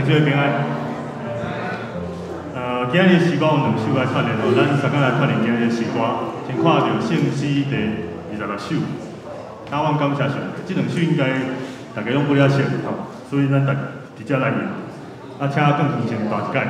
主的平安。今日时光有两首来串联哦，咱三个来串联今日的时光。先看到圣诗第26首，仰望感谢上帝。这两首应该大家拢不了熟吼，所以咱直接来用。啊，请更提前大一届。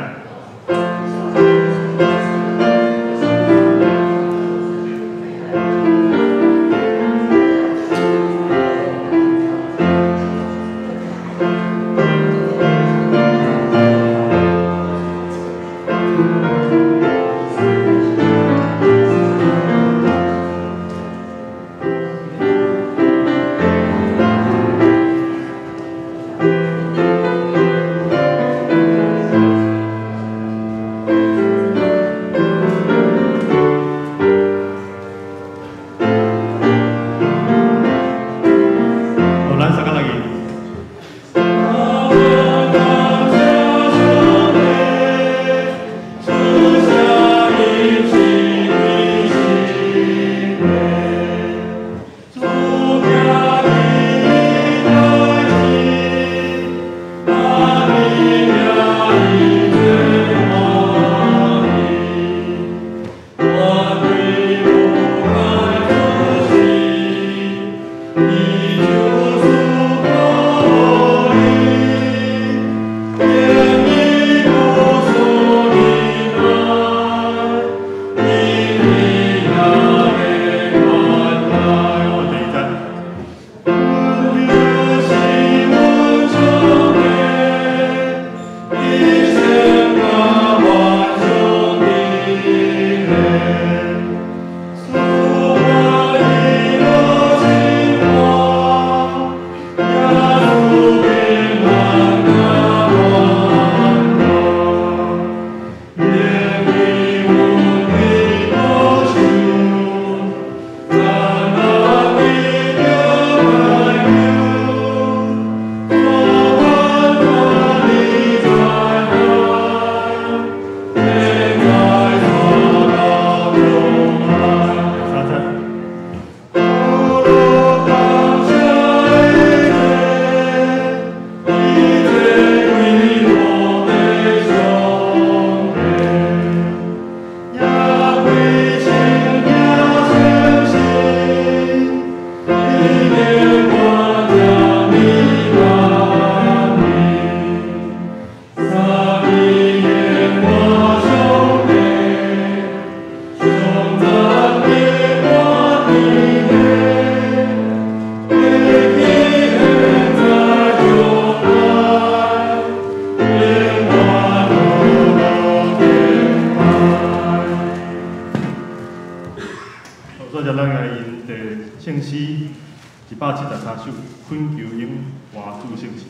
173首，昆球英华注圣诗。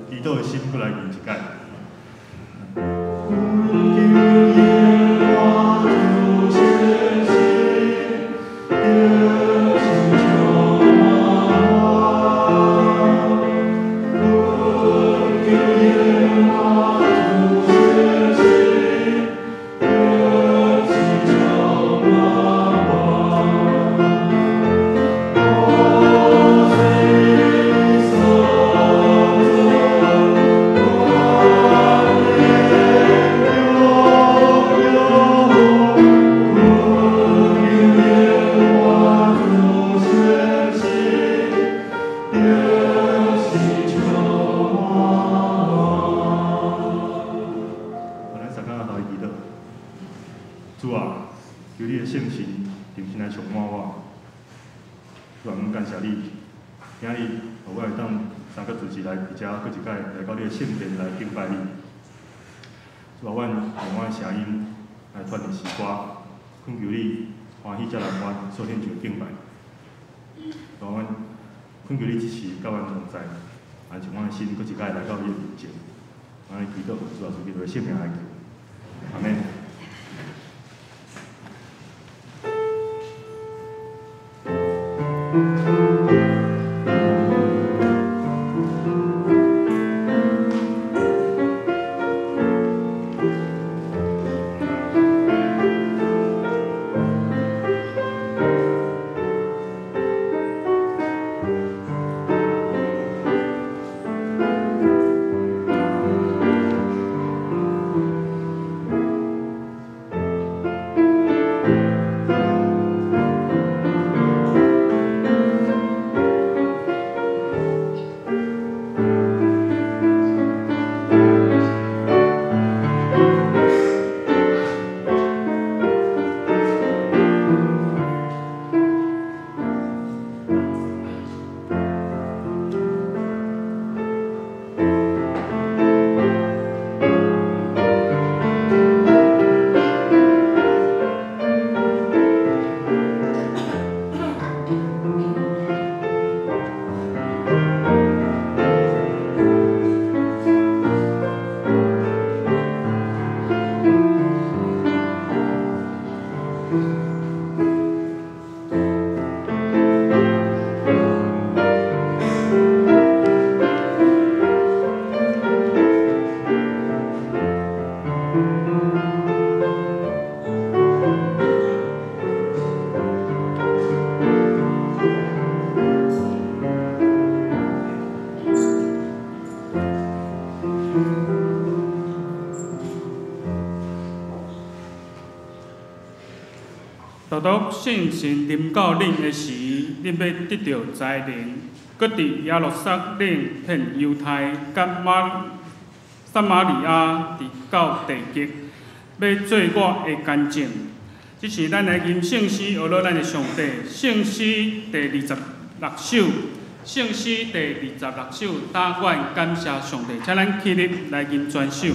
祈祷的心过来念一解。主啊，阮感谢你，今日我会当三个主持来，而且佫一摆来到你的圣殿来敬拜你。主啊，阮用我的声音来传递诗歌，恳求你欢喜才来阮所献上敬拜。主啊，阮恳求你支持甲阮同在，安像阮的心佫一摆来到你的面前，安尼祈祷，主啊，主基督的圣名来求，阿门。独圣神临到恁的时，恁要得到才能，搁伫耶路撒冷骗犹太甲撒玛利亚，直到地极，要做我的见证。这是咱的吟圣诗，学了咱的上帝。圣诗第26首，圣诗第26首，打愿感谢上帝，请咱起立来吟全首。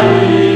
Maria.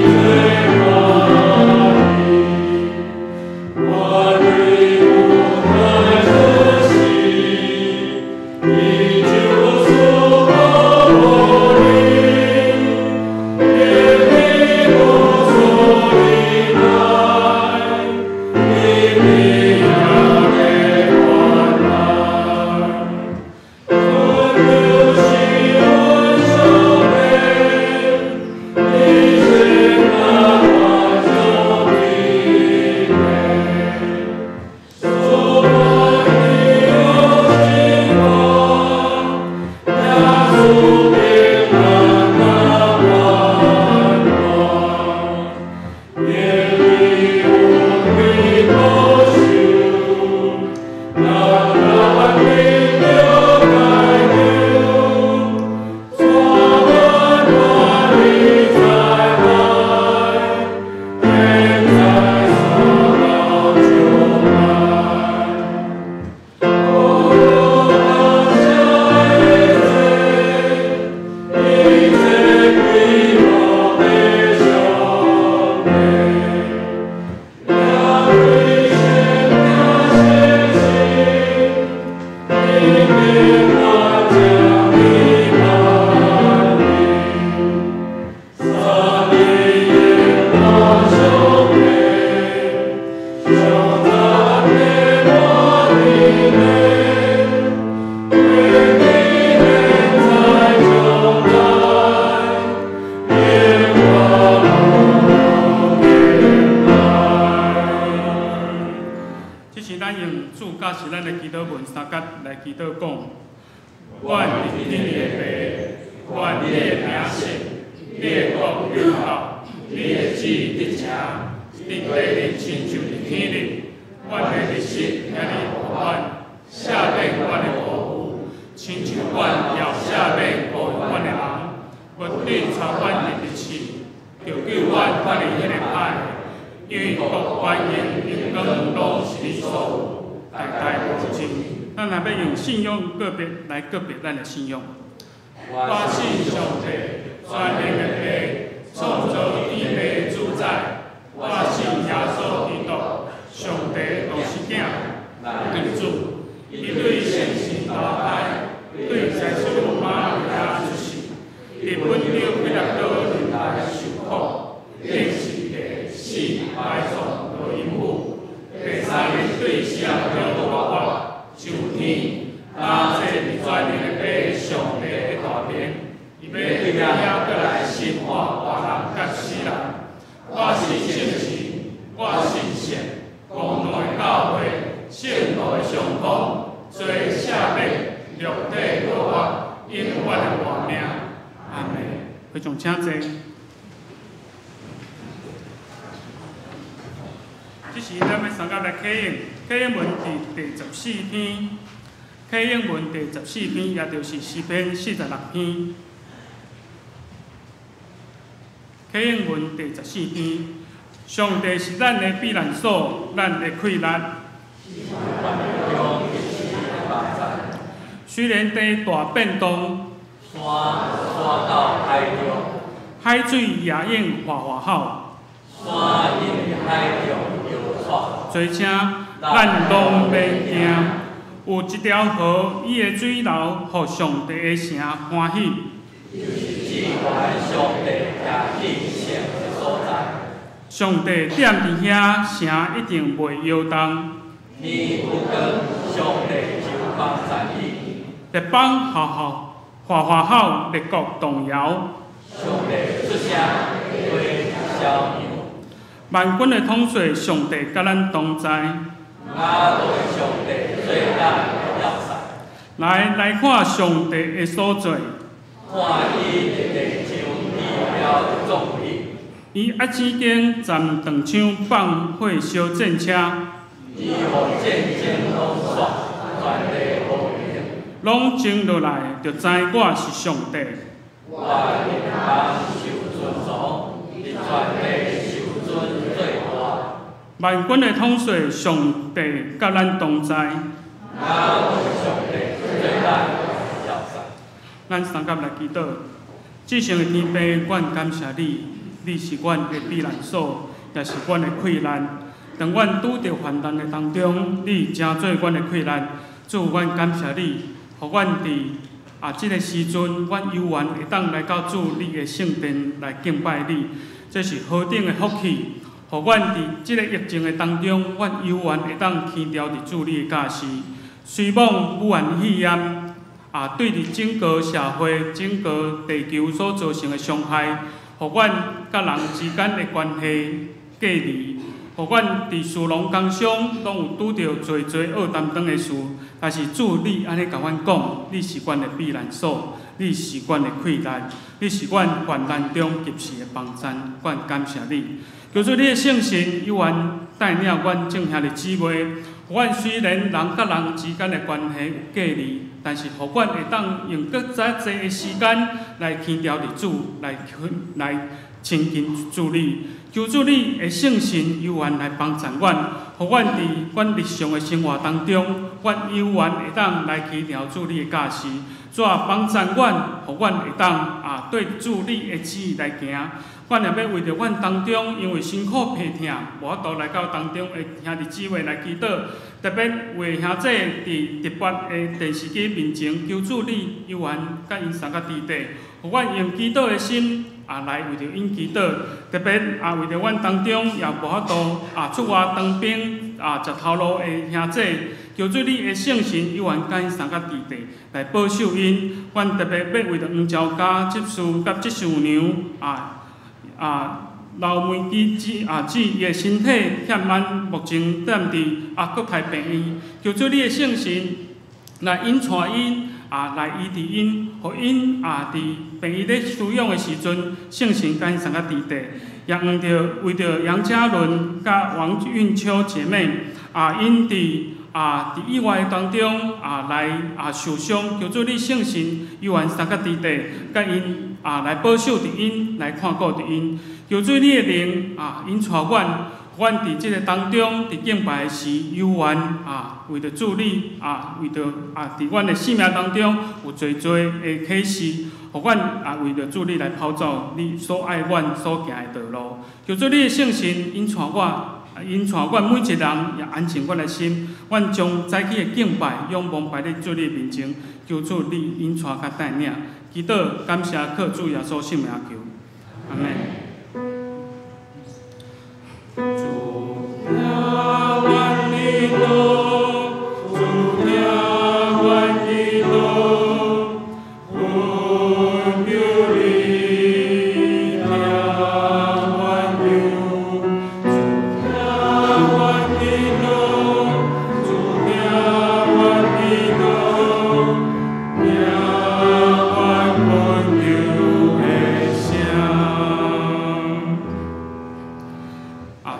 来祈祷讲：愿你的爸，愿你的名圣，你的国临到，你的旨意得成，伫地里亲像伫天里。阮的日食也是互阮，赦免阮的过犯，亲像阮要赦免过阮的人。不对传阮的日子，就救阮脱离迄个歹，因为国权荣光拢是你所有，代代无尽。咱若要用信仰个别来个别咱的信仰。我信上帝，全能的父，创造天地主宰。我信耶稣基督，上帝独生囝，天主，伊对圣神投胎，对在主玛利亚出世，伊本着彼拉多人来受苦，历世地死埋葬落阴府，第三日对死人中活活上天，搭坐伫全能的父上帝的大面，伊要对了过来审判活人甲死人。我是圣神，我信神，公道的教会，圣道的上帝，做赦免，肉体过活，永远的活命。阿门。非常请坐。这时咱要参加来启应，启应文第14篇，启应文第14篇，也就是诗篇46篇。启应文第14篇，上帝是咱的避难所，咱的溃难。虽然地大变动，山到海中，海水也应哗哗好。山因海中摇晃，做请咱拢免惊。有一条河，伊的水流，互上帝的城欢喜。上帝踮伫遐，城一定袂摇动。天不光，上帝就帮赞伊。日邦浩浩，哗哗好，列国动摇。上帝出声，对小牛。万军的统帅，上帝甲咱同在。我对上帝最咱的要塞。来看上帝的所做。看伊的地上地标的作为。伊压之间站长枪放火烧战车，伊互战争拢煞，全地和平，拢静落来，就知我是上帝。我人受尊崇，你全地受尊最大。万军的统帅上帝甲咱同在。我上帝最咱要塞。咱三甲来祈祷，至圣的天父，阮感谢你。你是阮的避难所，也是阮的溃难。当阮拄着患难的当中，你成做阮的溃难。主，阮感谢你，互阮伫即个时阵，阮有缘会当来到主你的圣殿来敬拜你，这是何等的福气！互阮伫即个疫情的当中，阮有缘会当牵调伫主你的教示，虽望武汉肺炎对伫整个社会、整个地球所造成的伤害。互阮甲人之间的关系隔离，互阮伫事农工商拢有拄着侪恶担当的事，但是主你安尼甲阮讲，你是阮的避难所，你是阮的溃难，你是阮患难中及时的帮衬，阮感谢你。求主你的圣神有缘带领阮正兄的姊妹，阮虽然人甲人之间的关系有隔离。但是，互阮会当用更加侪的时间来牵调伫主，来亲近主你，求主你的圣神有缘来帮助阮，互阮伫阮日常的生活当中，阮有缘会当来牵调主你的教示，怎帮助阮，互阮会当对主你的旨意来行。阮也要为着阮当中，因为辛苦疲痛，无法度来到当中的兄弟姊妹来祈祷，特别为兄姐伫直播的电视机面前，求主你有缘甲因三甲伫地，互阮用祈祷的心来为着因祈祷，特别为着阮当中也无法度出外当兵食头路的兄姐，求主你的圣神有缘甲因三甲伫地来保守因。阮特别要为着黄朝家执事甲执事娘老梅姊伊的身体欠慢，目前踮伫国泰病院，求主你的圣神来因带因来医治因，互因伫病院咧需要的时阵，圣神甲因参加伫地，也毋着为着杨嘉伦甲王韵秋姐妹因伫意外当中来受伤，求主你圣神犹原参加伫地，甲因来保守伫因，来看顾伫因，求主你的灵因带阮伫即个当中，伫敬拜时犹原为着主你为着伫阮的生命当中有侪的启示，互阮为着主你来跑走你所爱阮所行的道路。求主你的圣神因带阮每一人也安静阮的心，阮将早起的敬拜仰望摆伫主你的面前，求主你因带甲带领，祈祷感谢靠主耶稣圣名求，阿门。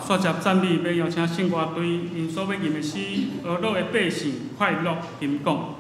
刷接赞美，要邀请圣歌队因所要吟的诗，俄罗的百姓快乐吟讲。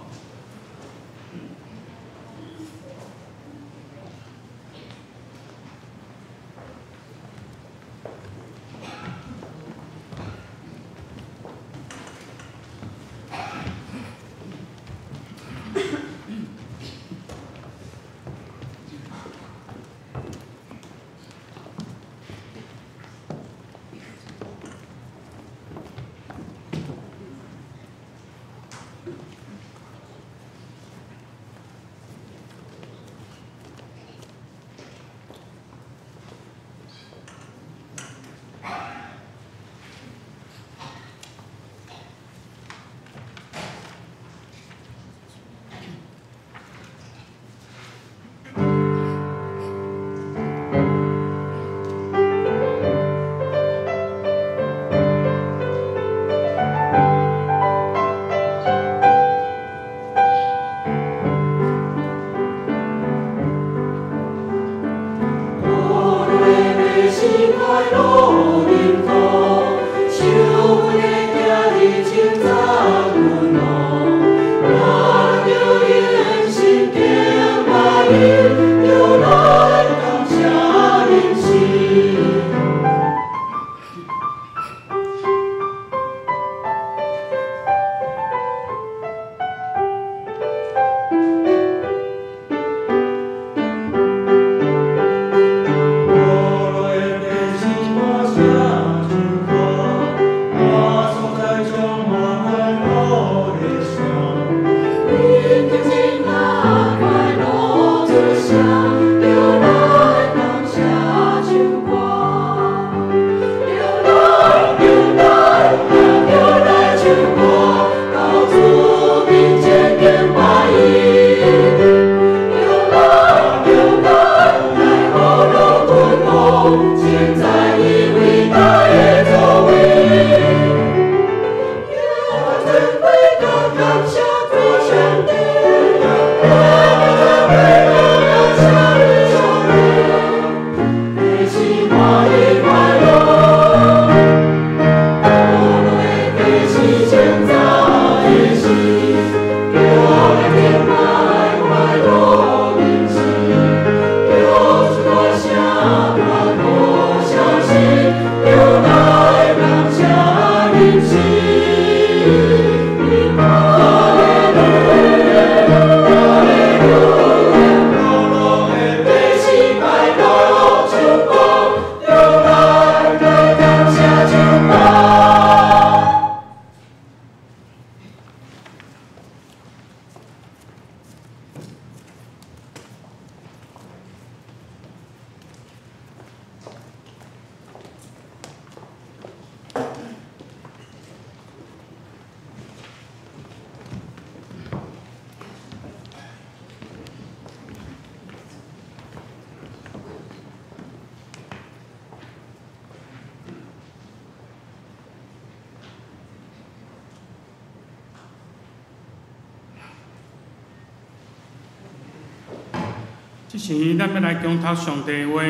即时咱要来共读上帝话，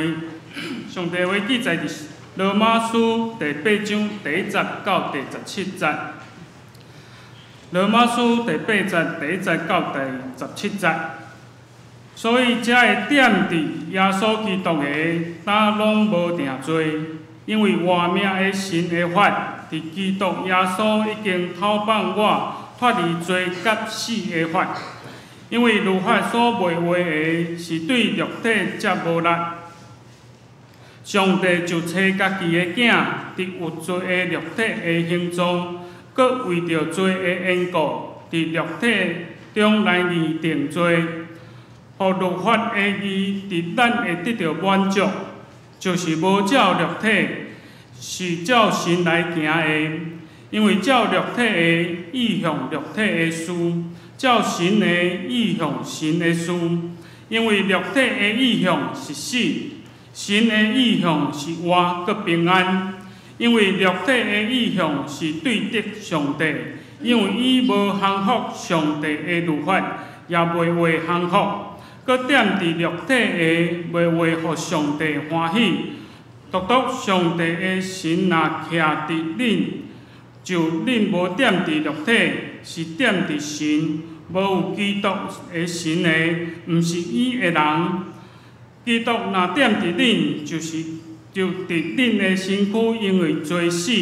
上帝话记载伫罗马书第8章第1节到第17节。罗马书第8节第1节到第17节。所以才会点伫耶稣基督的胆拢无定罪，因为活命的神的法伫基督耶稣已经透放我脱离罪甲死的法。因为律法所袂话的是对肉体则无力，上帝就找家己的囝，伫有罪的肉体的形状，搁为着罪的缘故，伫肉体中来拟定罪，互律法的义伫咱会得到满足，就是无照肉体，是照神来行的。因为照肉体的意向肉体的事。照神的意向，神的事，因为肉体的意向是死，神的意向是活搁平安。因为肉体的意向是对敌上帝，因为伊无降服上帝的律法，也袂为降服，搁点伫肉体的袂为互上帝欢喜。独独上帝的神若徛伫恁，就恁无点伫肉体，是点伫神。无有基督的神的，毋是伊的人。基督若点伫恁，就伫恁的身躯，因为罪死，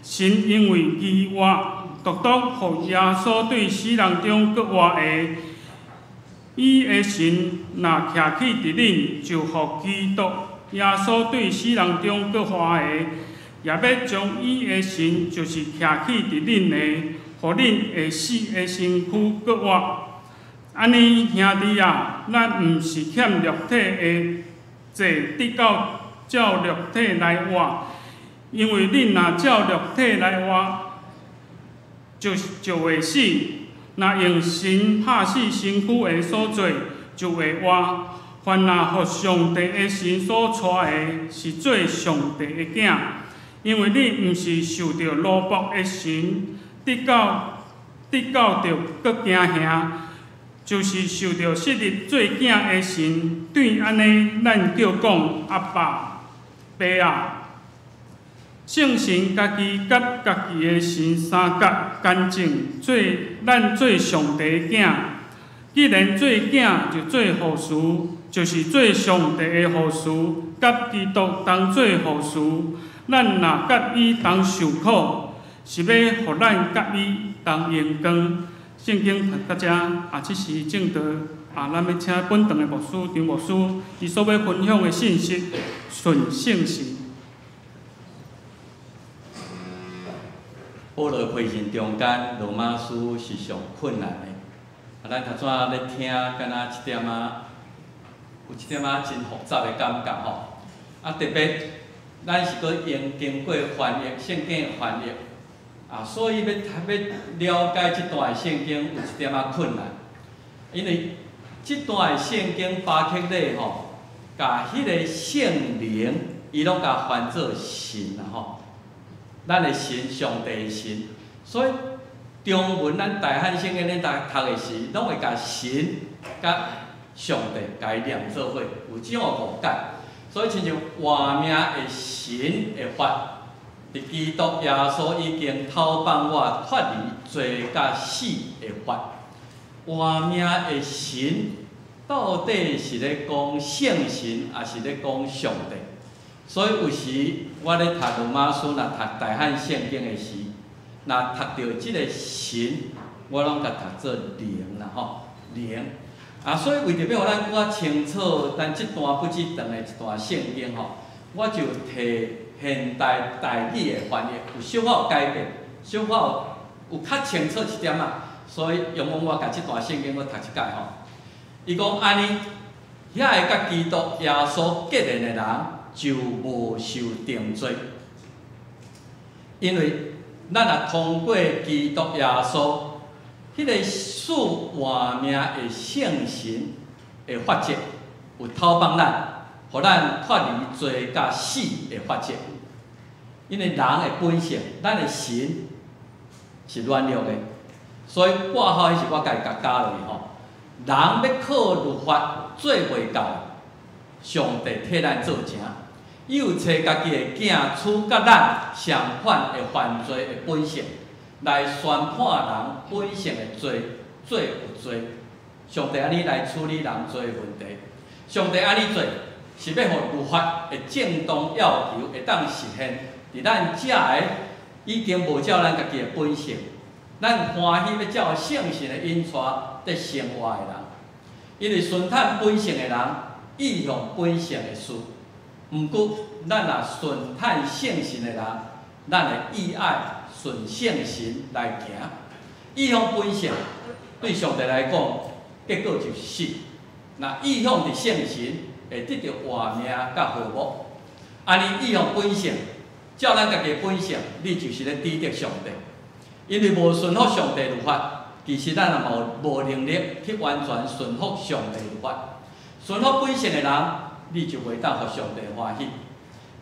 神因为义活，独独互耶稣对死人中搁活的。伊的神若徛起伫恁，就互基督耶稣对死人中搁活的，也要将伊的神，就是徛起伫恁的。互恁会死的身躯搁活，安尼兄弟啊，咱毋是欠肉体的罪，得到照肉体来活，因为恁若照肉体来活，就会死；若用神拍死身躯的所做，就会活。凡若互上帝的神所带的，是做上帝的囝，因为你毋是受着奴仆的神。得到着搁惊吓，就是受着设立做囝的神。对安尼，咱叫讲阿爸、爸啊，圣神家己甲家己的神三角干净，咱做上帝的囝。既然做囝，就做护士，就是做上帝的护士，甲基督同做护士。咱若甲伊同受苦。是要互咱甲伊同荣光。圣经读到遮，即是正道。咱要请本堂的牧师张牧师，伊所要分享的信息，顺圣性。保罗批信中间，罗马书是上困难的。咱头先咧听，敢若一点有一点真复杂的感觉吼。特别咱是搁经过翻译圣经的翻译。所以要了解这段圣经有一点困难，因为这段圣经巴克勒甲迄个圣灵，伊拢甲翻做神咱的神，上帝的神。所以中文咱大汉圣经咱读的时，拢会甲神甲上帝甲伊连做伙，有这种误解。所以亲像活命的神的法。基督耶稣已经透放我脱离罪甲死的法。活命的神到底是咧讲圣神，还是咧讲上帝？所以有时我咧读罗马书，若读大汉圣经的时，若读到即个神，我拢甲读做灵啦灵。所以为着要互咱更清楚咱即段不止长的一段圣经我就摕现代台语的翻译有小可改变，小可有较清楚一点所以用我甲即段圣经我读一解伊讲安尼，遐个甲基督耶稣结连的人就无受定罪，因为咱若通过基督耶稣，迄个使活命的圣神的法则有透放咱。互咱脱离罪甲死的法则，因为人的本性，咱的神是软弱的，所以挂号迄是我家己加落去人要靠律法做袂到，上帝替咱做成，又找家己的囝处甲咱相反的犯罪的本性，来宣判人本性的罪有罪。上帝安尼来处理人罪的问题，上帝安尼做是要互律法的正当要求会当实现，伫咱遮个已经无照咱家己的本性，咱欢喜要照圣神的引带在生活的人。因为顺探本性的人，意向本性的事。毋过，咱若顺探圣神的人，咱会意爱顺圣神来行。意向本性对上帝来讲，结果就是死。若意向伫圣神，会得到活命甲和睦。安尼意向本性，照咱家己的本性，你就是咧抵得上帝。因为无顺服上帝律法。其实咱也无能力去完全顺服上帝律法。顺服本性的人，你就袂当互上帝欢喜。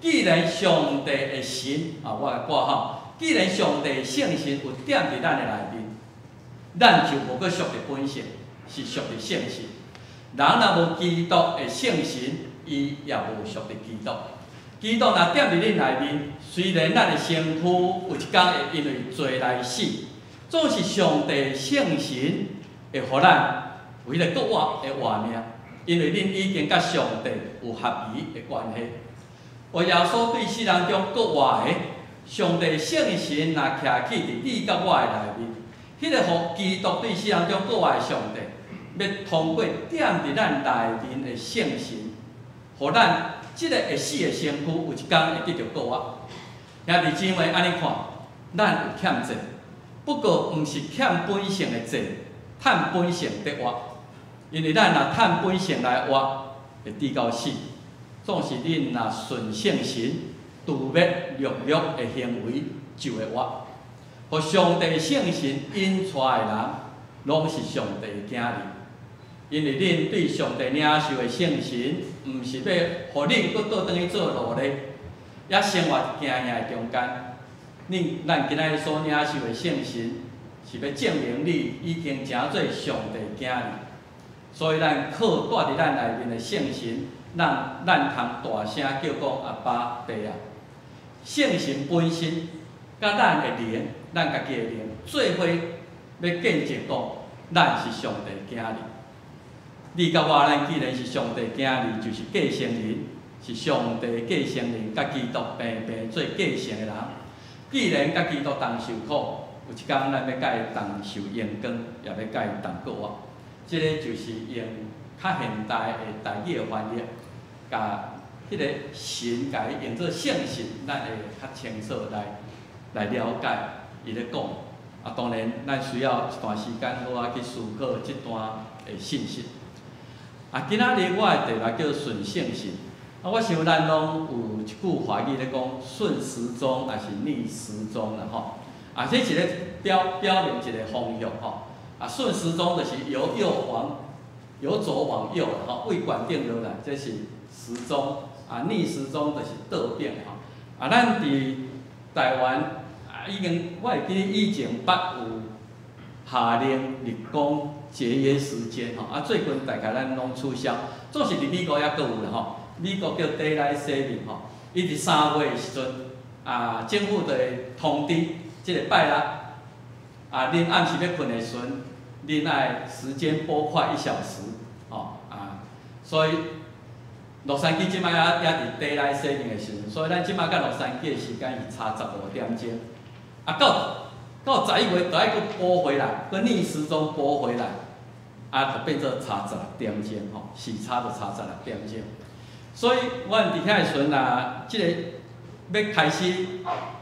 既然上帝的神我来挂号，既然上帝的圣神有点伫咱的内面，咱就无搁属伫本性，是属伫圣神。人若无基督的圣神，伊也无属伫基督。基督若点伫恁内面，虽然咱的身躯有一天会因为罪来死。总是上帝圣神会互咱有迄个国活的活命，因为恁已经甲上帝有合宜的关系。我耶稣对世人中国活的上帝圣神，若徛起伫你甲我的内面，迄个互基督对世人中国活的上帝，要通过点伫咱内面的圣神，互咱即个会死的身躯有一天会得到国活。兄弟姊妹，安尼看，咱有欠债。不过，毋是欠本性的债，趁本性得活。因为咱若趁本性来活，会抵到死。总是恁若顺圣神，除灭律的行为，就会活。互上帝圣神引出的人，拢是上帝的囝儿。因为恁对上帝领受的圣神，毋是要互恁搁倒转去做奴隶，也生活行行的中间。咱今仔日所领受的圣神，是要证明你已经成做上帝囝儿。所以咱靠住伫咱内面的圣神，咱通大声叫讲阿爸爸啊！圣神本身，甲咱的灵，咱家己的灵，做伙要见证讲，咱是上帝囝儿。你甲我，咱既然是上帝囝儿，就是继承人，是上帝继承人，甲基督平平做继承的人。既然甲基督同受苦，有一天咱要甲伊同受荣光，也要甲伊同过活。即个就是用较现代的台语的翻译，甲迄个神甲伊用做圣神，咱会较清楚来了解伊咧讲。当然，咱需要一段时间好去思考即段的信息。今仔日我的题目叫顺圣神。我想咱拢有一句华语咧讲顺时钟还是逆时钟啦吼。这一个表明一个方向吼。顺时钟就是由左往右啦吼，为管定落来，这是时钟。逆时钟就是倒变吼。咱伫台湾已经我会记以前捌有下令日光节约时间吼。最近大概咱拢取消，总是伫美国还阁有啦吼。美国叫 Daylight Saving 吼，伊伫3月的时阵，政府就会通知，即个拜六，恁暗时要困的时阵，恁爱时间拨快1小时，吼所以洛杉矶即摆也伫 Daylight Saving 的时阵，所以咱即摆甲洛杉矶的时间是差15点钟，到11月就爱阁拨回来，搁逆时钟拨回来，就变做差16点钟吼，时差就差16点钟。所以，阮伫遐的时阵即个要开始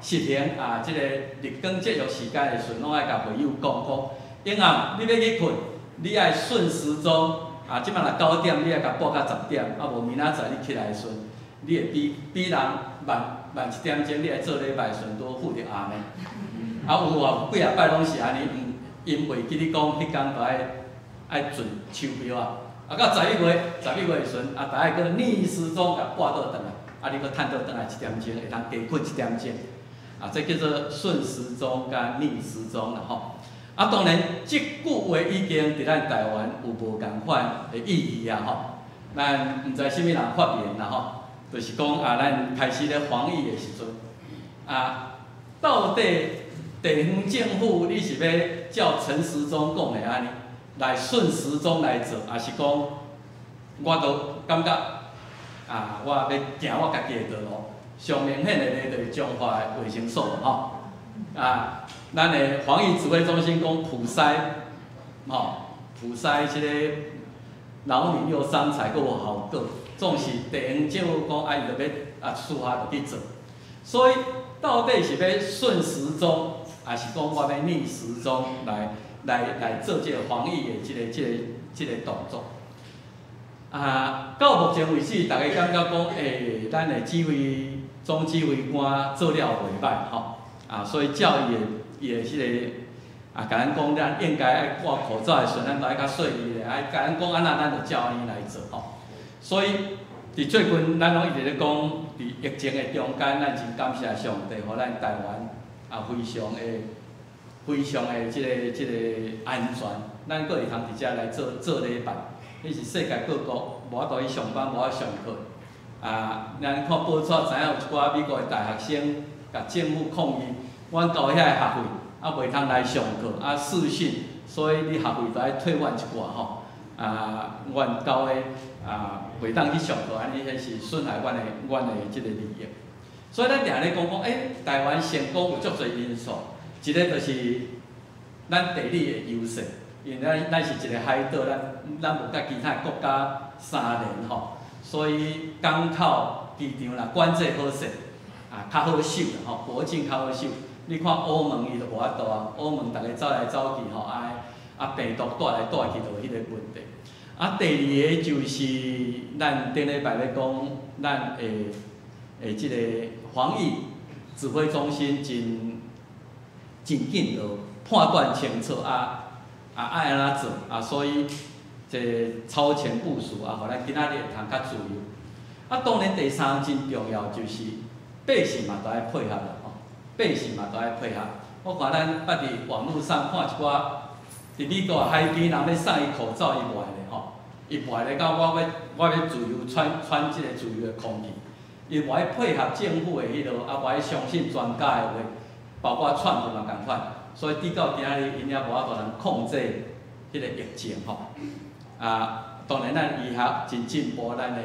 实行即个日光节约时间的时阵，拢爱甲朋友讲，因暗你要去困，你爱顺时钟，即摆若9点，你爱甲拨到10点，无明仔载你起来的时阵，你会比人慢1点钟，你爱做礼拜的时阵多负着暗呢。有几啊摆拢是安尼，因袂记你讲迄天就爱存钞票到11月的时阵，大家个逆时钟甲拨倒转来，你搁趁倒转来1点钟，会通加困1点钟，这叫做顺时钟甲逆时钟啦吼。啊，当然，即句话已经伫咱台湾有无共款的意义啊吼。咱毋知啥物人发明啦吼，就是讲啊，咱开始咧防疫的时阵，啊，到底地方政府你是要照陈时中讲的安尼来顺时钟来做，还是讲我都感觉啊，我要行我家己的道路？上明显的咧，就是中华的卫生所吼。啊，咱的防疫指挥中心讲普筛，吼，普筛即个老年幼伤才够效果，总是地方政府讲啊，伊就要私下就去做。所以到底是要顺时钟，还是讲我要逆时钟来做即个防疫的即个动作？啊，到目前为止，大家感觉讲，咱的总指挥官做了袂歹吼。啊，所以照伊的迄个啊，甲咱讲，咱应该爱挂口罩的时阵，咱都爱较细腻咧，爱甲咱讲安那，咱就照安尼来做吼。所以伫最近，咱拢一直咧讲，伫疫情的中间，咱真感谢上帝，互咱台湾啊非常的即个安全，咱阁会通伫遮来做礼拜。你是世界各国无法度去上班，无法上课啊，咱看报纸知影有一寡美国的大学生。甲政府抗议，阮交遐个学费啊袂通来上课啊视讯，所以你学费就爱退阮一寡吼。啊，阮交的啊袂当去上课，安尼迄是损害阮的即个利益。所以咱定咧讲，台湾成功有足侪因素，一个就是咱地理的优势，因为咱是一个海岛，咱无甲其他国家相连吼，所以港口、机场啦管制好势。啊，较好守啦吼，国境较好守。你看欧盟伊就无法度啊，欧盟逐个走来走去吼，病毒带来带去就迄个问题。啊，第二个就是咱顶礼拜咧讲，咱即个防疫指挥中心真紧就判断清楚爱安怎做啊，所以这超前部署啊，互咱今仔日会通较自由。啊，当然第三真重要就是。百姓嘛都爱配合啦吼，百姓嘛都爱配合。我看咱捌伫网络上看一寡，伫美国海边人要送伊口罩，伊卖咧吼，伊卖咧讲我要自由喘即个自由的空气，伊卖配合政府的迄落，卖相信专家的话，包括川普嘛共款。所以直到今仔日，因也无法度通控制迄个疫情吼。啊，当然咱医学真进步，咱的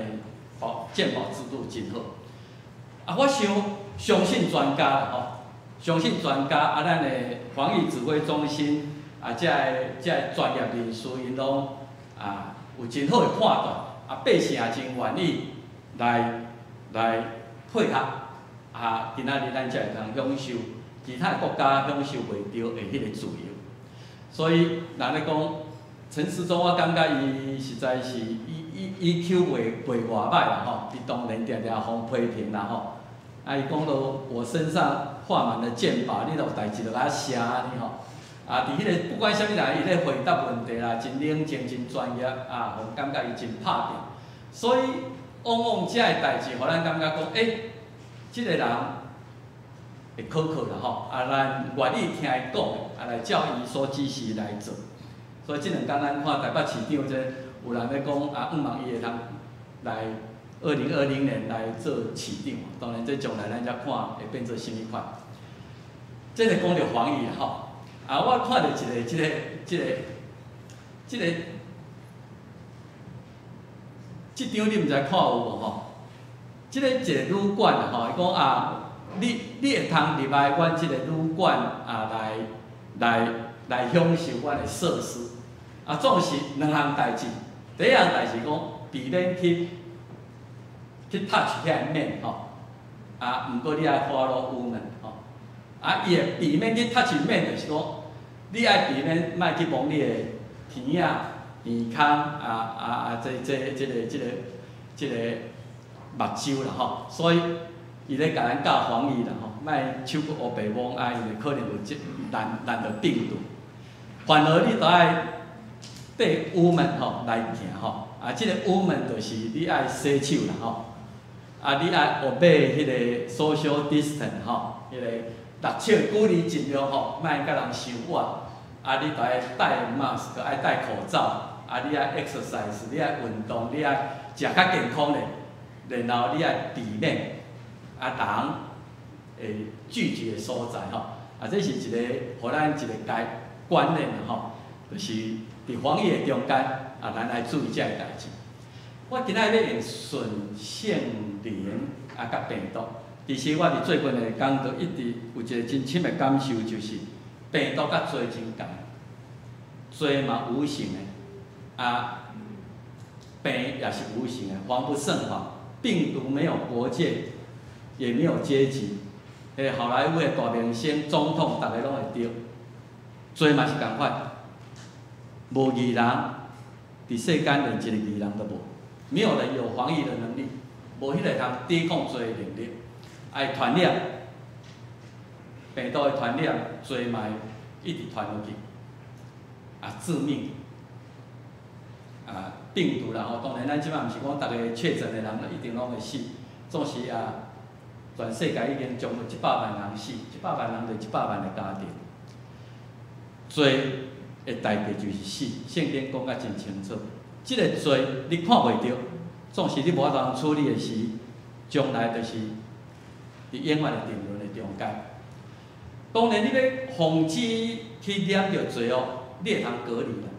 健保制度真好。啊，我相信专家啦吼，相信专家啊，咱的防疫指挥中心啊，这专业人士因拢啊有真好的判断，啊百姓也真愿意来配合啊，今仔日咱才会通享受其他国家享受袂到的迄个自由。所以，人咧讲陈时中，我感觉伊实在是EQ 袂偌歹啦吼，伊当然常常互批评啦吼。啊，伊讲到我身上画满了箭靶，你有代志就甲写安尼吼。啊，伫迄个不管啥物人，伊咧回答问题啦，真冷静、真专业啊，互感觉伊真拍拼。所以往往遮个代志，互咱感觉讲，即个人会考啦吼，啊，咱愿意听伊讲，啊，来照伊所指示来做。所以即两天咱看台北市长这有人咧讲啊，望伊会通来。2020年来做市长，当然这将来咱才看会变做啥物款。这是讲到防疫吼，啊，我看到即张你毋知看有无吼？一个旅馆啊吼，伊讲啊，你会通入来阮即个旅馆啊来享受阮的设施，啊，总是两项代志。第一项代志讲避免去 touch 遐个面吼，啊，毋过你爱 follow woman 吼，啊，伊会避免去 touch 面，就是讲，你爱避免莫去摸你的鼻啊、鼻孔这个目睭啦吼，所以伊咧甲咱教防疫啦吼，莫手去乌白摸，啊，因为可能有染着病毒，反而你都爱缀 woman 吼来行吼，啊，即个 woman 就是你爱洗手啦吼。啊，你爱obey迄个 social distance 吼，迄个6尺距离尽量吼，莫甲人伤远。啊，你就爱戴 mask， 爱戴口罩，啊，你爱 exercise， 你爱运动，你爱食较健康咧，然后你爱避免啊人会聚集的所在吼，啊，这是一个互咱一个观念吼，就是伫防疫的中间啊，咱来注意这个代志。我今仔要用顺性联啊甲病毒，其实我伫最近的讲都一直有一个真深的感受，就是病毒甲做真共，做嘛无形的，啊，病也是无形的，防不胜防。病毒没有国界，也没有阶级。好莱坞的大明星、总统，大家拢会得，做嘛是共款。无义人，伫世间连一个义人都无，没有人有防疫的能力，无迄个通抵抗做的能力，爱传染，病毒的传染，做嘛一直传落去，啊致命，啊病毒啦吼，当然咱即摆毋是讲逐个确诊的人一定拢会死，总是啊，全世界已经将有100万人死，100万人就100万个家庭，罪的代价就是死。圣经讲甲真清楚，即个罪你看袂到，总是你无法通处理的时，将来就是伫永远的定论的中间。当然，你要防止去染着罪恶，你会通隔离啦。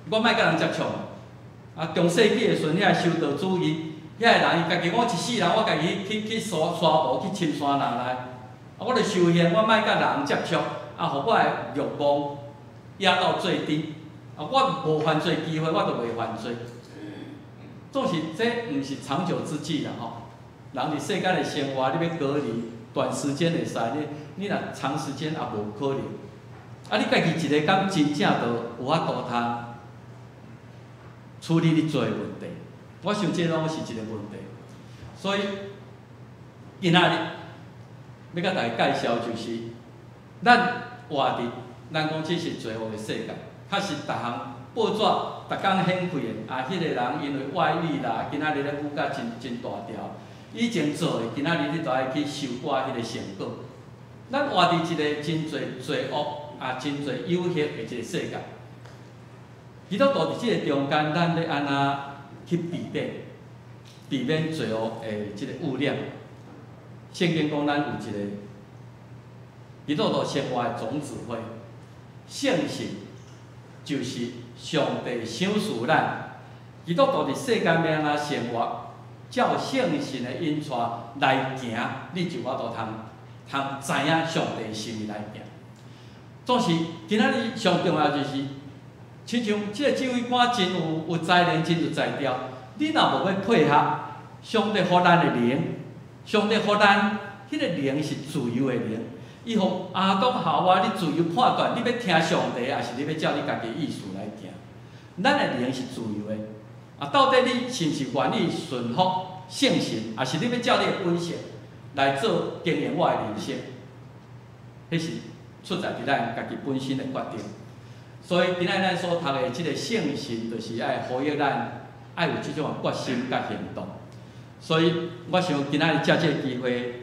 我莫甲人接触。啊，中世纪的时阵，遐修道主义，遐个人伊家己我一世人，我家己去沙漠去深山人来，啊，我著修宪，我莫甲人接触，啊，互我的欲望压到最低，啊，我无犯罪机会，我著袂犯罪。总是这毋是长久之计啦吼。人伫世间的生活，你要隔离，短时间会使，你若长时间也无可能。啊，你家己一个敢真正著有法度通处理你做的问题，我想这拢是一个问题。所以今仔日要甲大家介绍，就是咱活伫咱讲这是罪恶的世界，确实逐项报纸逐工显开的，啊，迄个人因为外遇啦，今仔日咧舞甲真大条，以前做的，今仔日你都爱去收割迄个成果。咱活伫一个真侪罪恶啊，真侪有限的一个世界。基督徒伫即个中间，咱要安怎去避免罪恶的即个污染？圣经讲咱有一个基督徒生活的总指挥，圣性就是上帝赏赐咱。基督徒伫世间要安怎生活，照圣性的引带来行，你就我都通知影上帝心意来行。总是今仔日上重要就是。亲像即个指挥官真有才能，真有才调。你若无要配合，上帝予咱的灵，上帝予咱迄个灵是自由的灵。伊互亚当夏娃，你自由判断，你要听上帝，还是你要照你家己意思来行？咱的灵是自由的。啊，到底你是毋是愿意顺服圣神，还是你要照你的本性来做经营我的人生？迄是出在伫咱家己本身的决定。所以今仔咱所读的即个圣神，就是爱呼吁咱爱有即种决心甲行动。所以我想今仔借这个机会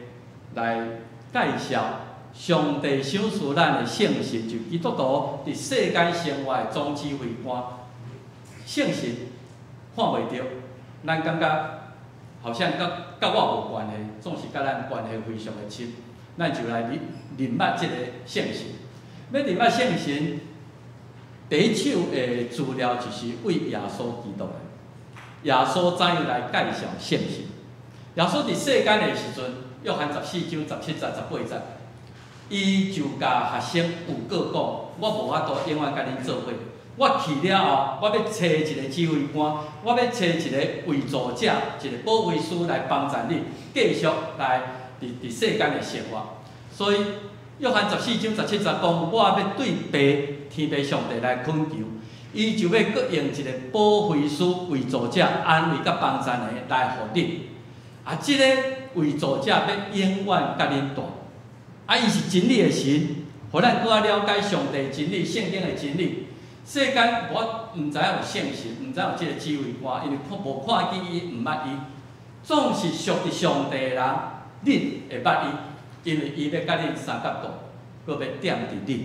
来介绍上帝赏赐咱的圣神，就基督徒伫世间生活的总指挥官。圣神看袂到，咱感觉好像甲我无关系，总是甲咱关系非常的亲。咱就来认捌即个圣神。要认捌圣神。第一手的资料就是为耶稣基督的。耶稣怎样来介绍圣神？耶稣伫世间的时阵，约翰14章17节、18节，伊就甲学生有个讲：我无法度永远甲恁做伙。我去了后，我要找一个指挥官，我要找一个为助者，一个保惠师来帮助你，继续来伫世间的生活。所以约翰14章17节讲：我要对爸。天父上帝来恳求，伊就要搁用一个保惠师为助者安慰甲帮助的来互你。啊，即个为助者要永远甲恁同。啊，伊是真理的神，互咱搁较了解上帝的真理、圣经的真理。世间我毋知影有圣神，毋知影有即个指挥官，因为无看见伊，毋捌伊。总是属于上帝的人，恁会捌伊，因为伊要甲恁三角度，搁要点伫恁。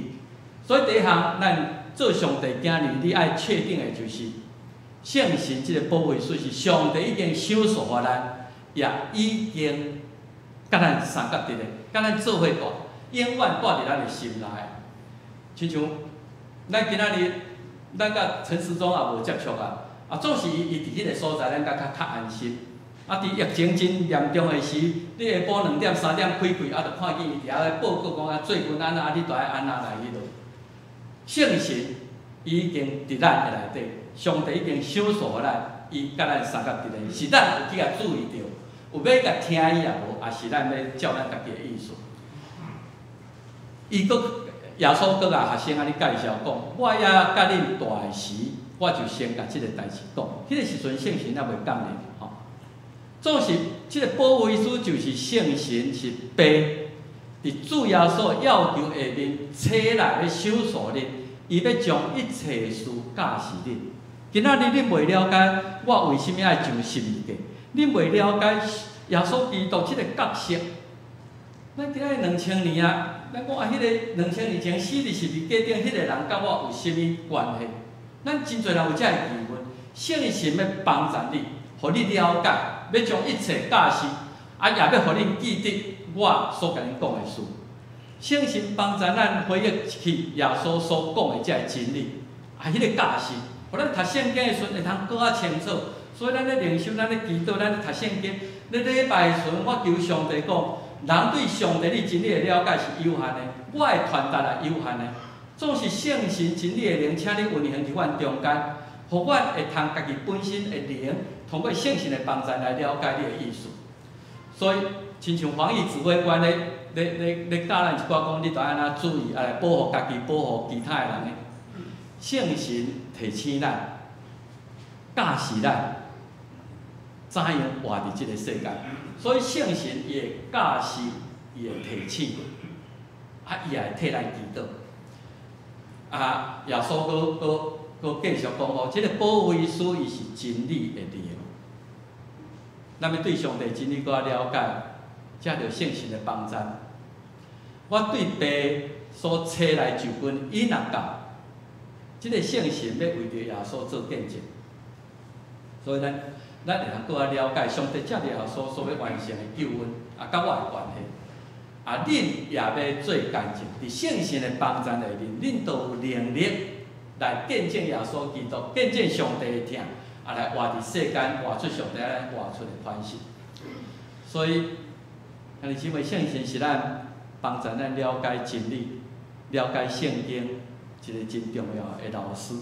所以第一项，咱做上帝囝儿，你爱确定的就是圣神即个保惠师是上帝已经赏赐予咱，也已经甲咱三角伫咧，甲咱做伙大，永远带伫咱的心内。亲像咱今仔日，咱甲陈时中也无接触啊，总是伊伫迄个所在，咱较安心。伫疫情真严重的时，你下晡2点3点开开，就看见伊伫遐咧报告讲最近安那，你著爱安那来迄落。圣神已经伫咱的内底，上帝已经赏赐予咱，伊甲咱三角伫咧，是咱有去甲注意着，有要甲听伊也无，也是咱要照咱家己的意思。伊耶稣阁甲学生安尼介绍讲，我也甲恁大的时，我就先甲即个代志讲。迄个时阵圣神也未降临吼。总是即个保惠师就是圣神是爸，伫主耶稣要求下面车来要赏赐恁，伊要将一切事教示恁。今仔日恁未了解我为虾米爱上十字架，恁未了解耶稣基督即个角色。咱今仔日2000年啊，咱讲迄个2000年前死伫十字架顶迄个人，甲我有啥物关系？咱真侪人有遮个疑问。圣神要帮助你，互你了解。要将一切教示，也要互恁记得我所甲恁讲的事。圣神帮助咱回忆起耶稣所讲的这个真理，迄个教示，互咱读圣经的时阵会通更较清楚。所以咱咧灵修，咱咧祈祷，咱咧读圣经，咧礼拜的时阵，我求上帝讲，人对上帝的真理的了解是有限的，我的传达也有限的。总是圣神真理的灵，请你运行伫阮中间，互阮会通家己本身的灵。通过圣神的帮助来了解你的意思，所以亲像防疫指挥官咧教咱一寡讲，你著安怎注意，来保护家己，保护其他的人的。圣神提醒咱，教示咱，怎样活伫即个世界。所以圣神伊会教示，伊会提醒，伊也会替咱祈祷。耶稣佫继续讲吼，即个保惠师伊是真理的灵。咱要对上帝真理搁了解，才着圣神的帮助。我对爸所找来就近，伊若到，即个圣神要为着耶稣做见证。所以咱会通搁了解上帝藉着耶稣所要完成的救恩，甲我的关系。恁也要做见证，伫圣神的帮助内面，恁都有能力来见证耶稣基督，见证上帝的疼。来活伫世间，活出上帝咱活出的款式。所以，兄弟姊妹，圣神是咱帮助咱了解真理、了解圣经一个真重要的老师。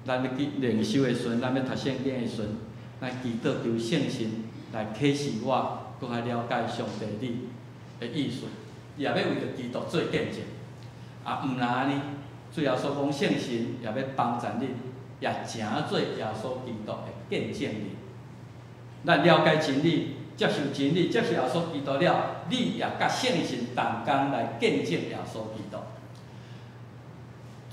咱要去灵修的时阵，咱要读圣经的时阵，咱祈祷求圣神来启示我，搁较了解上帝你的意思，也要为着基督做见证。毋然安尼，主要所讲圣神也要帮助你。也成做耶稣基督的见证人。咱了解真理，接受真理，接受耶稣基督了，你也甲圣神同工来见证耶稣基督。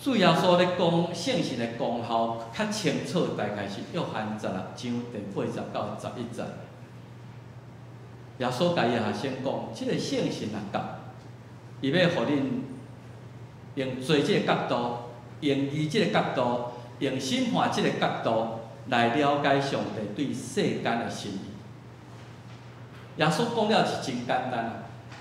主耶稣咧讲圣神的功效较清楚，大概是约翰16章第80到11节。耶稣甲伊学生讲，即个圣神若到，伊要互恁用罪即个角度，用义即个角度。用审判即个角度来了解上帝对世间的心意。耶稣讲了是真简单啊，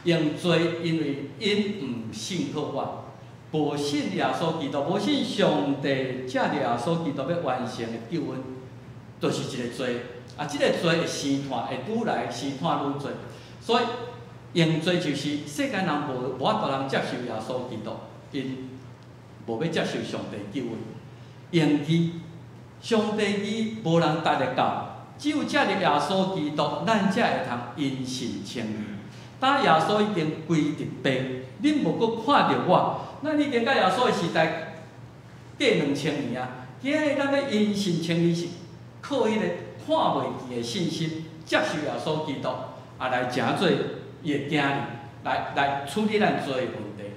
用罪，因为因毋信靠我，无信耶稣基督，无信上帝藉着耶稣基督要完成的救恩，就是一个罪。即个罪的审判会愈来审判愈多，所以用罪就是世间人无法度通接受耶稣基督，因无要接受上帝救恩。用义，上帝义无人达得到，只有藉着耶稣基督，咱才会通因信称义。当耶稣已经归入爸，恁无阁看到我，咱已经甲耶稣的时代过2000年啊！今日咱要因信称义是靠迄个看袂见的信心，接受耶稣基督，来成做伊的囝儿，来处理咱罪的问题。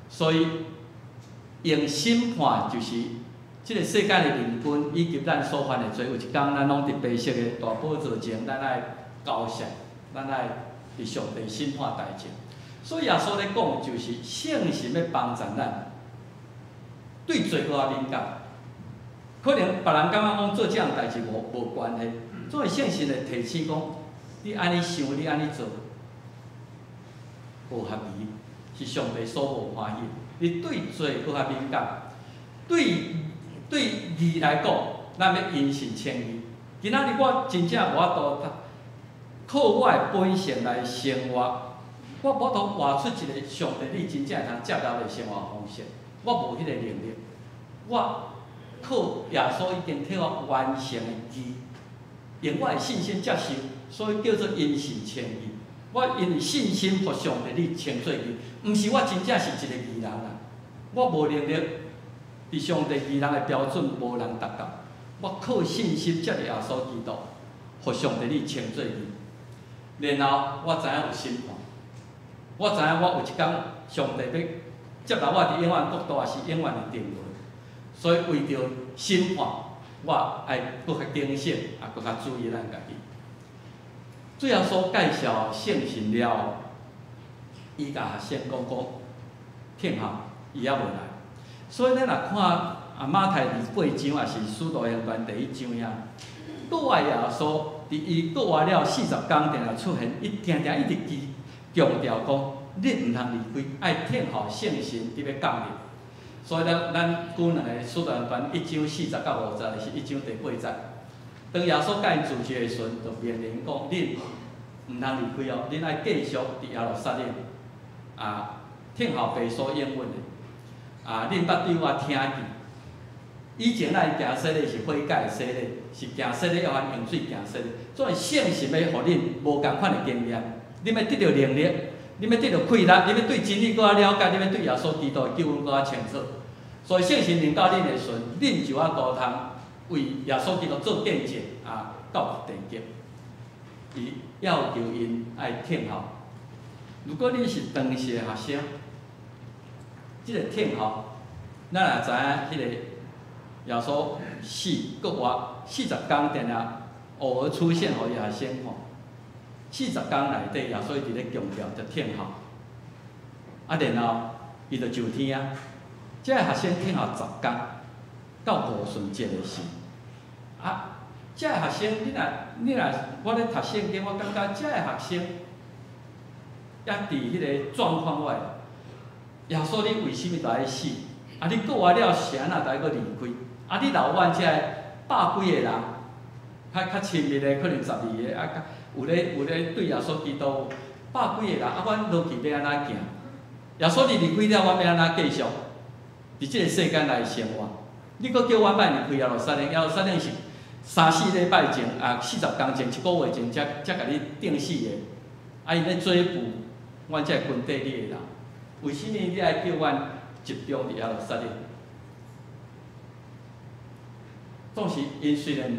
所以用审判就是。即个世界的人君以及咱所犯的罪，有一天咱拢伫白色的大宝座前，咱爱交涉，咱爱伫上帝审判台前。所以耶稣咧讲就是圣神要帮助咱，对罪搁较敏感。可能别人感觉讲做这样代志无关系，作为圣神会提醒讲，你安尼想，你安尼做，无合宜，是上帝所无欢喜。你对罪搁较敏感，对义来讲，咱要因信称义。今仔日我真正无法度靠我的本性来生活，我无法度活出一个上帝你真正会通接纳的生活方式。我无迄个能力，我靠耶稣已经替我完成的义，用我的信心接受，所以叫做因信称义。我因为信心互上帝你称做义，毋是我真正是一个义人啦。我无能力，伫上帝义人的标准无人达到。我靠信心接入耶稣基督，互上帝你称做义。然后我知影有审判，我知影我有一天上帝要接纳我伫永远国度，也是永远的定位。所以为着审判，我爱搁较警醒，也搁较注意咱家己。最后所介绍圣神了，伊甲学生讲听候伊还未来，所以咱若看马太28章，也是使徒行传第1章遐，国外耶稣伫伊国外了40天，定出现，伊定定一直强调讲，你毋通离开，爱听候圣神伫要降临。所以咱举两个使徒行传1章40到50，是1章第8节。当耶稣甲因自己的时阵，就命令讲：恁毋通离开哦，恁爱继续伫耶路撒冷听候父所应允的。恁捌对我听见。以前咱行洗礼是悔改的洗礼，是行洗礼要按用水行洗礼。所以圣神要互恁无共款的经验，恁要得到能力，恁要得到气力，恁要对真理搁较了解，恁要对耶稣基督的救恩搁较清楚。所以圣神临到恁的时阵，恁就都通为耶稣基督做见证到地极。伊要求因爱听候。如果恁是长期的学生，即个听候，咱也知影迄个耶稣国外40天定啊，偶尔出现互伊学生看。40天内底，耶稣一直咧强调着听候。然后伊就上天啊。这个学生听候10天，到五旬节的时。这个学生，你若我咧读圣经，我感觉这个学生也伫迄个状况外。耶稣，你为什么就爱死？你过完了是安怎才搁离开？你留阮遮100几个人，较亲密的可能12个，有咧对耶稣基督100几个人，阮落去要安怎行？耶稣你离开了，阮要安怎继续？伫即个世间来生活？你搁叫阮莫离开耶路撒冷？耶路撒冷是3、4礼拜前40天前1个月前才甲你定死的，因咧追捕阮遮军队里的人，为什么你爱叫阮集中伫耶路撒冷？总是因虽然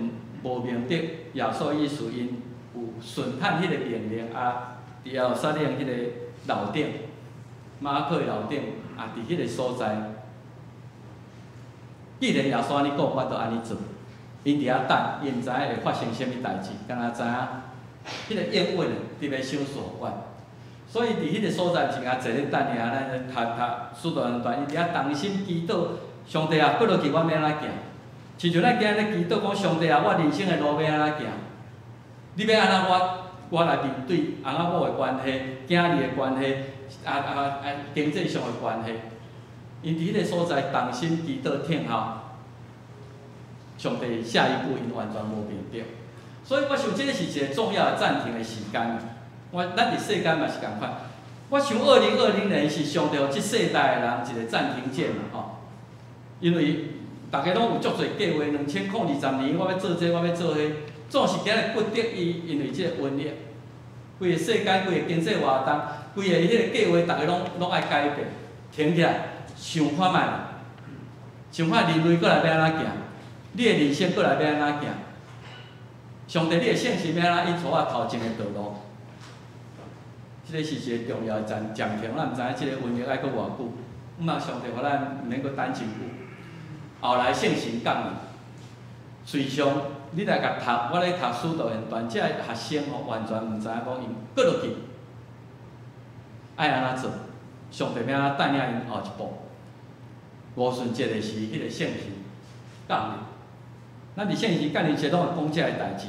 无明白耶稣意思，因有顺探迄个命令伫耶路撒冷迄个楼顶，马可的楼顶伫迄个所在。既然耶稣安尼讲，我就安尼做。因伫遐等，因毋知影会发生啥物代志，敢若知影迄个应允伫要收所管。所以伫迄个所在，真坐咧等尔，咱读使徒行传，因伫遐同心祈祷，上帝过落去，我要安怎行？亲像咱今日咧祈祷讲，上帝我人生的路要安怎行？你要安怎我来面对翁仔某的关系、囝儿的关系、经济上的关系？因伫迄个所在同心祈祷听候，上帝下一步因完全无明白。所以我想，这个是一个重要的暂停的时间。咱伫世间嘛是共款。我想2020年是上帝互即世代的人一个暂停键嘛吼，因为大家拢有足侪计划，2020年我要做这，我要做迄，总是今日不得已，因为即个瘟疫，规个世界、规个经济活动、规个迄个计划，大家拢爱改变，停起来。想看觅，想看人类过来要安怎行，你的人生过来要安怎行？上帝，你的圣神要安怎引带我头前的道路？这个是一个重要的暂停，咱毋知影这个瘟疫爱搁偌久，毋通上帝互咱毋免搁等真久。后来圣神降临，随上你来甲读，我咧读使徒行传，这个学生完全毋知影讲因搁落去爱安怎做，上帝要安怎带领因后一步。五旬节的是迄个圣神降临。咱伫圣神降临节拢会讲遮个代志。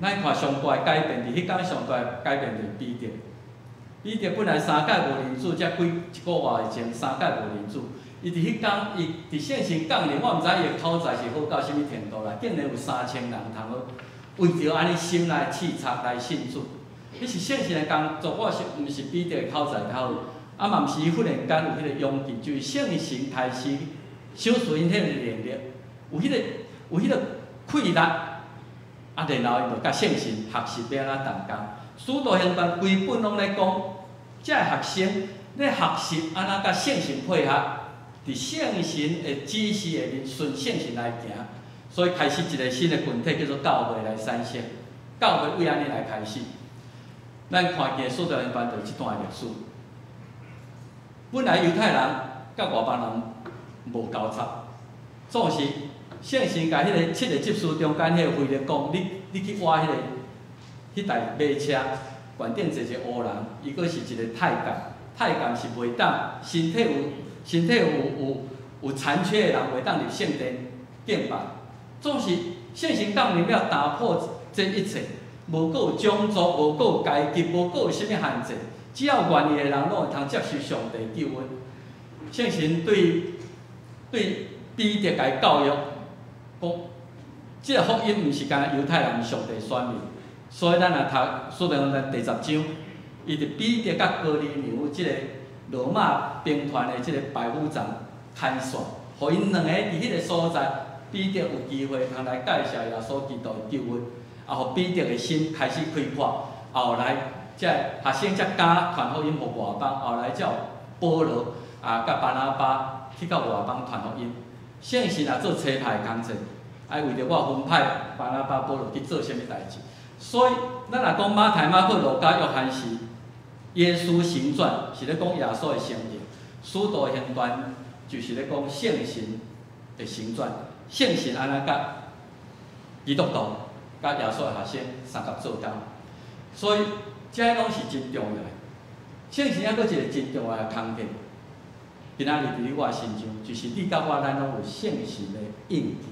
咱看上大的改变，伫迄天上大的改变就是彼得。彼得本来3届无认主，才一个月以前3届无认主。伊伫迄天，伊伫圣神降临，我毋知伊的口才是好到什物程度啦，竟然有3000人通好为着安尼心内刺插来信主。迄是圣神的工作，我是毋是彼得的口才较好，啊嘛毋是伊忽然间有迄个勇气，就是圣神开始小使因迄个能力，有迄个气力，啊，然后伊就甲圣神学习要安怎动工。使徒行传规本拢咧讲，遮个学生咧学习安怎甲圣神配合，伫圣神的指示下面顺圣神来行，所以开始一个新的群体叫做教会来产生。教会为安尼来开始。咱看见使徒行传就即段历史。本来犹太人甲外邦人无交叉，总是圣神甲迄个7个执事中间迄个腓力讲，你去挖迄台马车，悬顶坐一个乌人，伊阁是一个太监，太监是袂当身体有残缺的人袂当入圣殿敬拜。总是圣神降临了，打破这一切，无阁有种族，无阁有阶级，无阁有啥物限制，只要愿意的人，拢会通接受上帝救恩。圣神对彼得甲伊教育，讲，即个福音毋是干犹太人上帝选民，所以咱若读《使徒行传》第10章，伊伫彼得甲哥尼流即个罗马兵团的即个排虎长牵线，互因两个伫迄个所在，彼得有机会通来介绍耶稣基督的救恩，啊，互彼得的心开始开阔。后来，即个学生才敢传福音互外邦，后来才有保罗啊，甲巴拿巴去到外邦传福音。圣神也做差派工作，爱为着我分派巴拿巴、保罗去做啥物代志。所以，咱若讲马太、马可、路加、约翰是耶稣行传，是咧讲耶稣的生命；使徒行传就是咧讲圣神的行传。圣神安怎甲基督徒、甲耶稣的学生三合做工，所以这拢是真重要的。圣神还阁一个真重要的工课。今仔日伫你我身上，就是你甲我，咱拢有圣神的印记。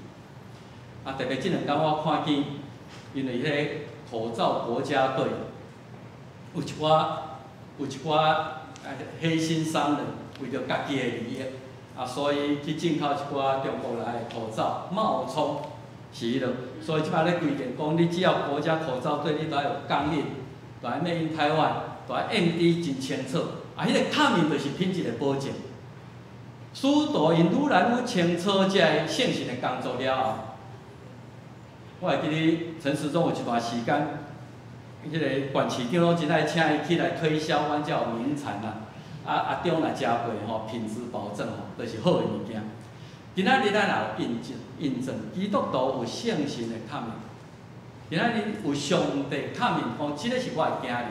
啊，特别即2天我看见，因为迄个口罩国家队，有一寡黑心商人为着家己的利益，啊，所以去进口一寡中国来的口罩，冒充是迄落。所以即摆咧规定讲，你只要国家口罩队，你都要有钢印，都要 made in Taiwan，都要 MD 真清楚。啊，迄个卡面就是品质的保证。使徒因愈来愈清楚这个圣神的工作了后，我会记得陈时中有一段时间，迄个管市长拢真爱请伊起来推销阮遮有名产啦。啊中若食过吼，品质保证吼，都是好的物件。今仔日咱也有印证，基督徒有圣神的卡面，今仔日有上帝卡面，讲即个是我的囝儿。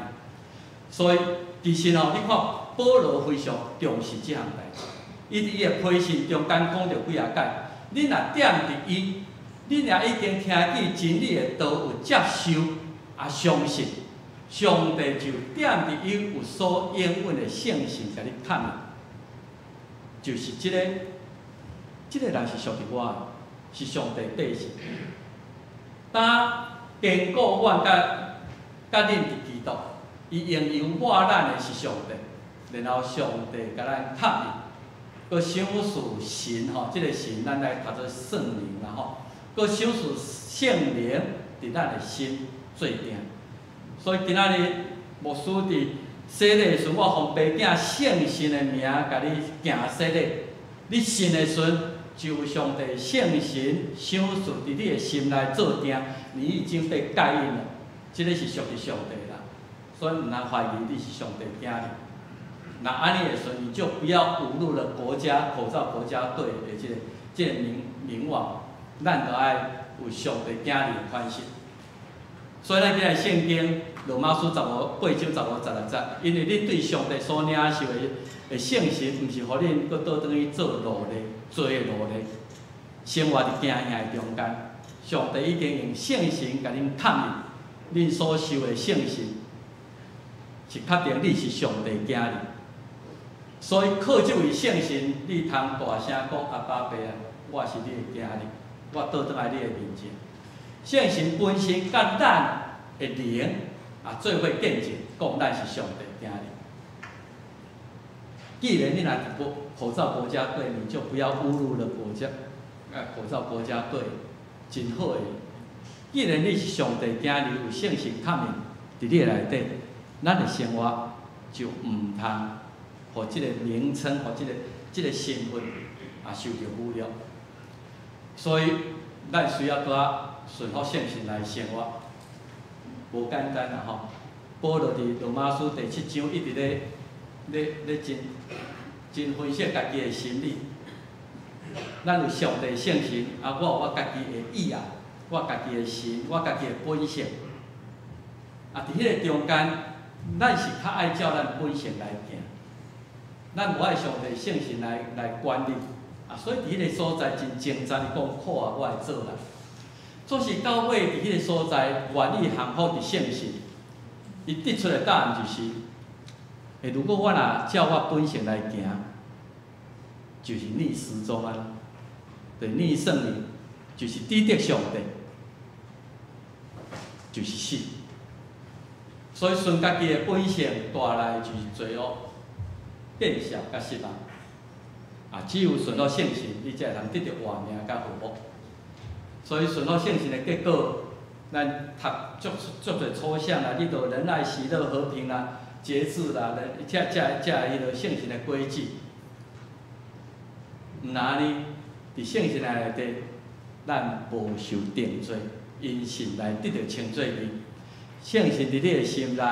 所以其实吼，你看保罗非常重视即项代志。伊伫伊的批信中间讲着几啊届，你若点伫伊，你若已经听见真理的道有接受啊相信，上帝就点伫伊有所应允的圣神，甲你看的，就是即个人是属于我的，是上帝百姓。当坚固阮甲恁伫基督，伊应用我咱的是上帝，然后上帝甲咱看的。佮想事神吼，即个神咱来读做圣灵啦吼，佮想事圣灵伫咱的心做定。所以今仔日牧师伫洗礼的时，我奉爸囝圣神的名，甲你行洗礼。你信的时，就有上帝圣神想事伫你的心内做定，你已经被盖印了。即个是属于上帝啦，所以毋通怀疑你是上帝囝哩。那安尼的时候，你就不要侮辱了口罩国家队的这个名望，咱就爱有上帝囝儿的款式。所以咱今日圣经罗马书8章15、16节，因为你对上帝所领受的圣神，毋是互恁搁倒转去做奴隶，做奴隶，生活伫惊吓的中间。上帝已经用圣神甲恁看恁所受的圣神，是确定你是上帝囝儿。所以靠这位圣神，你通大声讲阿爸爸啊，我是你的囝儿，我倒转来你的面前。圣神本身甲咱的灵做伙见证，讲咱是上帝囝儿。既然你若伫口罩国家队，你就不要侮辱了口罩国家队，真好诶。既然你是上帝囝儿，有圣神卡面伫你内底，咱的生活就毋通互即个名称，互即个身份受到侮辱。所以咱需要搁顺服圣神来生活，无简单啦吼。保罗伫罗马书第7章一直咧真分析家己的心理。咱有上帝圣神，我有我家己的意啊，我家己的神，我家己的本性。伫迄个中间，咱是较爱照咱本性来行，咱无爱上帝圣神来管理。所以伫迄个所在真挣扎，你讲好啊，我会做啦。做是到尾伫迄个所在，愿意降服伫圣神，伊得出的答案就是：如果我若照我本性来行，就是逆时钟啊，对逆圣灵，就是抵得上帝，就是死。所以顺家己的本性带来就是罪恶、变小甲失望。只有顺服圣神，你才会通得到活命甲福福。所以顺服圣神的结果，咱读足侪抽象啦，你着仁爱、喜乐、和平啦、节制啦，才迄个圣神的轨迹。毋然呢，伫圣神内底，咱无受定罪，因信来得到称罪义。圣神伫你的心内，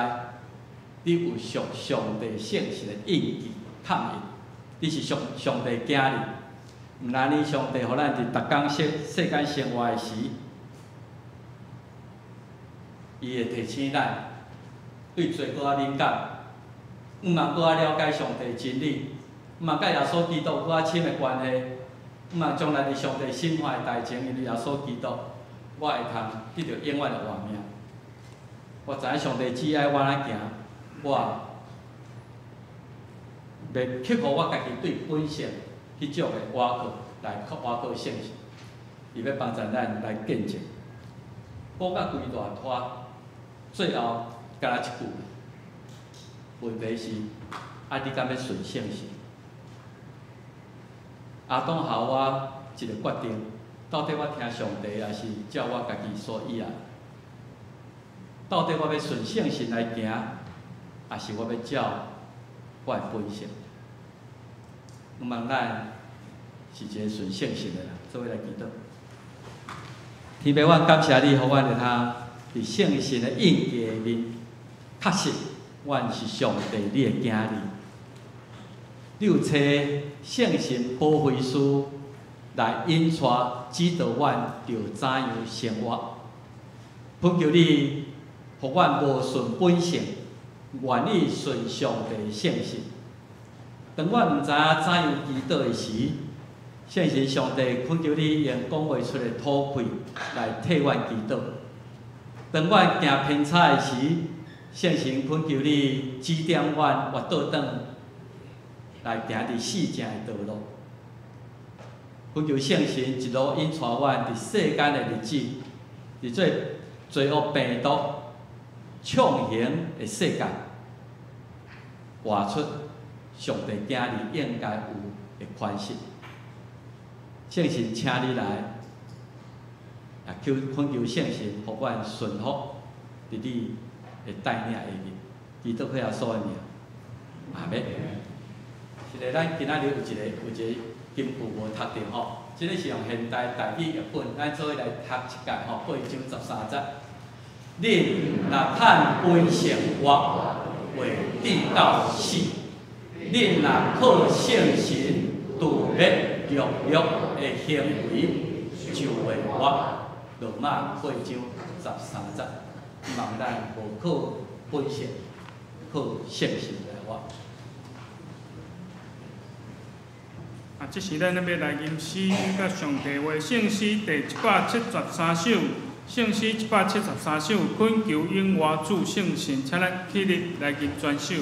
你有属上帝圣神的印记、烙印。你是上帝囝儿，毋然呢？上帝互咱伫逐工世间生活的时，伊会提醒咱对罪搁较敏感，毋茫搁较了解上帝真理，毋茫甲耶稣基督搁较深的关系，毋茫将来伫上帝心怀的代志，因为耶稣基督，我会通得到永远的活命。我知影上帝只爱我来行，我袂克服我家己对本性迄种的挖苦，来挖苦圣神，伊要帮助咱来见证。讲到规大拖，最后甲咱一句问题是：你敢要顺圣神？阿当予我一个决定，到底我听上帝，还是照我家己所意啊？到底我要顺圣神来行，还是我要照我的本性？毋茫咱是一个顺圣神的人，做伙来祈祷。天父，我感谢你，互阮会通伫圣神的印记内面，确实，阮是上帝你的囝儿。你有找圣神保惠师来引带指导阮着怎样生活。恳求你，互阮无顺本性，愿意顺上帝圣神。当阮毋知影怎样祈祷的时，圣神上帝恳求你用讲袂出的吐气来替阮祈祷。当阮行偏差的时，圣神恳求你指点阮活倒转来行伫死正的道路。恳求圣神一路引带阮伫世间的日子，伫做罪恶病毒畅行的世界，活出上帝囝儿应该有的款式。圣神，请你来，恳求圣神，互阮顺服伫你的带领下面，基督耶稣的名，阿门。是咧，咱今仔日有一个金句无读着吼，即个是用现代台语译本，咱做伙来读一届吼，8章13节。恁若趁本性活，会直到死；恁若靠圣神度日肉欲的行为，就会活。罗马8章13节，望咱无靠本性，靠圣神来活。这是咱要来吟诗甲上帝话，圣诗第173首，圣诗173首，恳求永活主圣神，请咱起立来吟全首。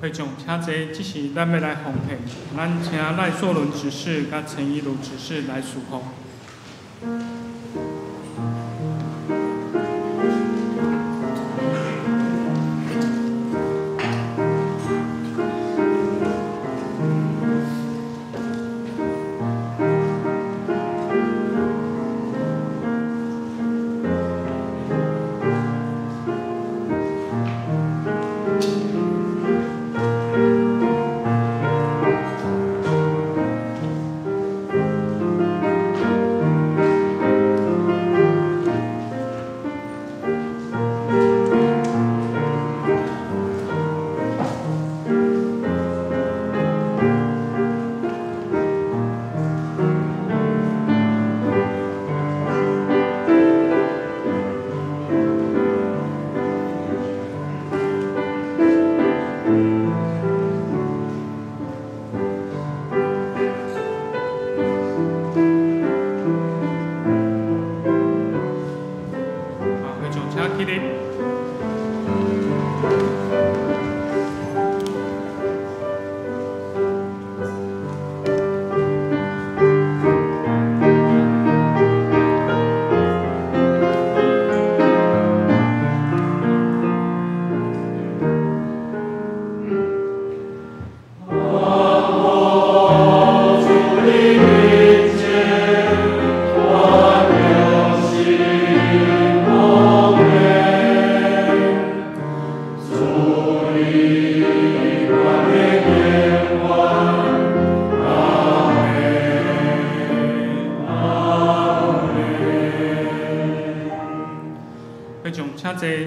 会长请坐，这是咱要来奉献，咱请赖硕伦执事甲陈怡如执事来属奉。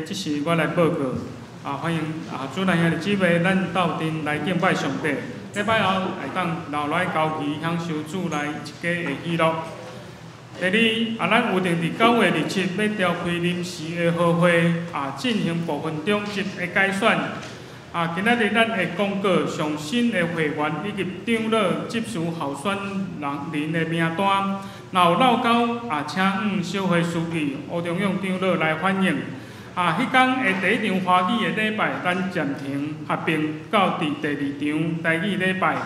这是我来报告欢迎主内兄弟姊妹，咱斗阵来敬拜上帝。礼拜后会当留来交期，享受主来一家的喜乐。第二咱有定伫9月27要召开临时的好会进行部分中级的改选。今仔日咱会公告上新的会员以及长老接受候选人的名单。然后绕到请小会书记吴中勇长老来反映。迄天的第一场华语的礼拜，咱暂停合并到第二场台语礼拜。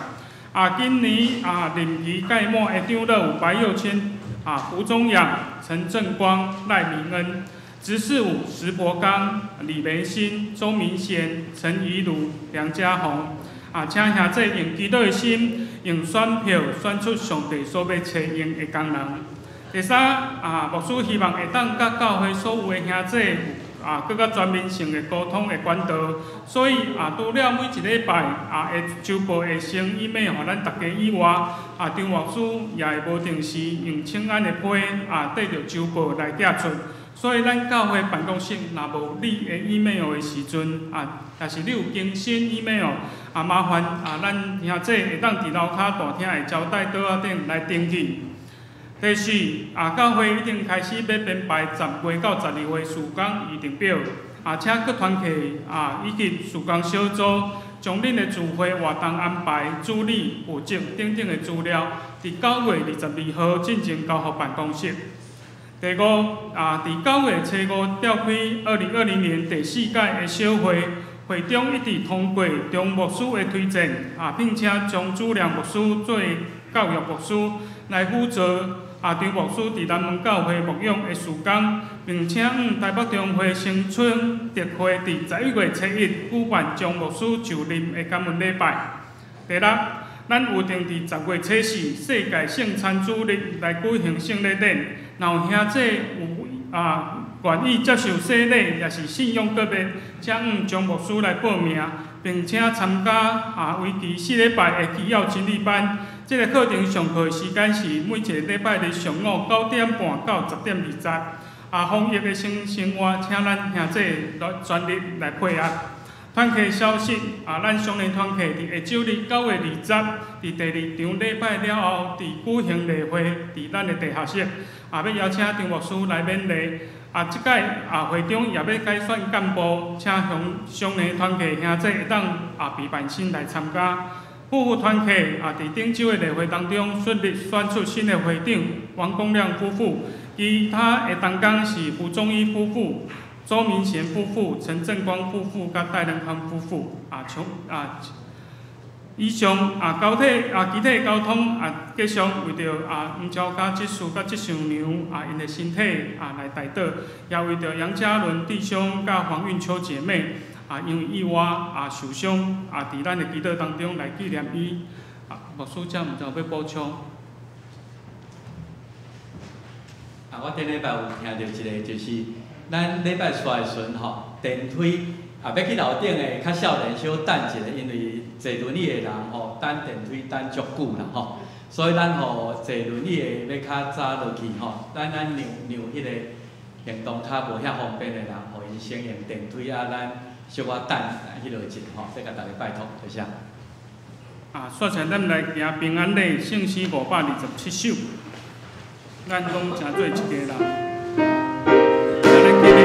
今年任期届满的长老有白佑谦、胡宗阳、陈正光、赖明恩、执事有石伯刚、李维新、周明贤、陈怡如、梁家宏。请兄弟用基督的心，用选票选出上帝所要采用的工人。第三，牧师希望会当甲教会所有的兄弟。更较全面性的沟通的管道，所以除了每一礼拜会周报会先email互咱大家以外，张牧师也会无定时用请安的批缀着周报来寄出。所以咱教会办公室若无你的 email 的时阵，但是你有更新 email，麻烦咱兄弟会当伫楼骹大厅的招待桌仔顶来登记。第四，教会已经开始要编排10月到12月事工议程表，请各团契以及事工小组将恁的聚会活动安排、助理、负责等等的资料，伫9月22号进行交予办公室。第五，伫9月初5召开2020年第4届的小会，会中一直通过张牧师的推荐，并且将朱良牧师做教育牧师来辅助。张牧师伫南门教会牧养的事工，并且台北中会新春特会伫11月初1举办张牧师就任的感恩礼拜。第六，咱有定伫10月初4世界圣餐主日来举行圣礼典，然后兄弟有愿意接受洗礼，也是信仰个别，请张牧师来报名，并且参加为期4礼拜的基要真理班。这个课程上课时间是每一个礼拜日上午9点半到10点20。防疫的生活，请咱兄弟全力来配合。团契消息，咱双联团契伫下周日9月20，伫第2场礼拜了后，伫举行例会，伫咱的地下室，要邀请张牧师来勉励。即届会中也要改选干部，请向双联团契兄弟会当备办心来参加。夫妇团契伫顶周的例会当中顺利选出新的会长王公亮夫妇，其他的同工是胡宗义夫妇、周明贤夫妇、陈正光夫妇、甲戴仁康夫妇以上高铁集体交通继续为着黄昭甲即事甲即上娘因的身体来代祷，也为着杨家伦弟兄甲黄韵秋姐妹因为意外受伤伫咱的祈祷当中来纪念伊。牧师这毋知有要补充？我顶礼拜有听到一个，就是咱礼拜出来的时阵吼，电梯要去楼顶的较少年小等一下，因为坐轮椅的人吼，等电梯等足久啦吼，所以咱吼坐轮椅的要较早落去吼，咱让迄个行动较无遐方便的人，互因先用电梯咱小可等迄落一下吼，再甲大家拜托，多谢。煞像咱来行平安礼圣诗527首，咱讲诚做一家人，咱来起立。